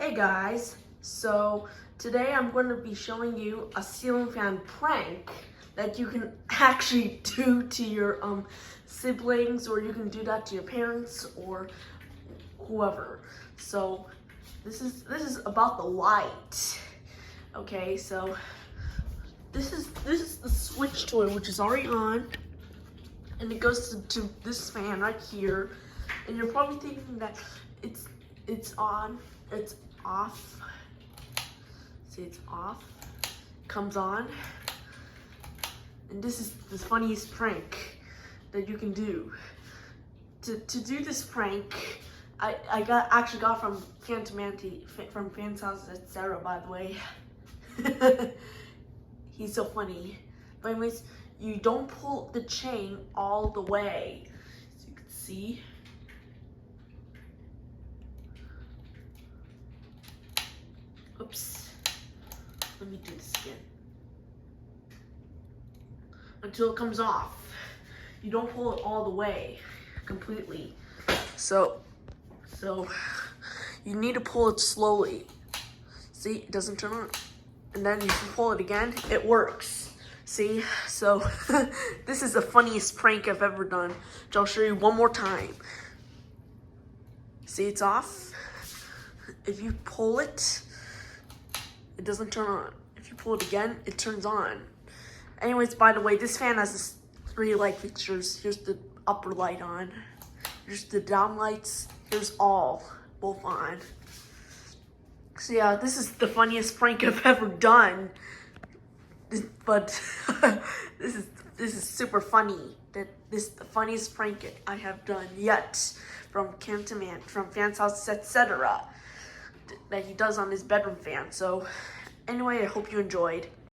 Hey guys, so today I'm going to be showing you a ceiling fan prank that you can actually do to your siblings, or you can do that to your parents or whoever. So this is about the light. Okay, so this is the switch to it, which is already on, and it goes to this fan right here. And you're probably thinking that it's on, it's off. See, it's off, comes on, and this is the funniest prank that you can do. To do this prank, I actually got from Phantomanti, from Fan's House, etc. By the way, he's so funny. But anyways, you don't pull the chain all the way, so you can see. Oops. Let me do this again. Until it comes off. You don't pull it all the way, completely. So you need to pull it slowly. See, it doesn't turn on. And then if you pull it again, it works. See, so this is the funniest prank I've ever done. So I'll show you one more time. See, it's off. If you pull it, it doesn't turn on. If you pull it again, it turns on. Anyways, by the way, this fan has this 3 light fixtures. Here's the upper light on. Here's the down lights. Here's both on. So yeah, this is the funniest prank I've ever done. But this is super funny. This is the funniest prank I have done yet from Cantaman, from Fan's House, etc. that he does on his bedroom fan. So anyway, I hope you enjoyed.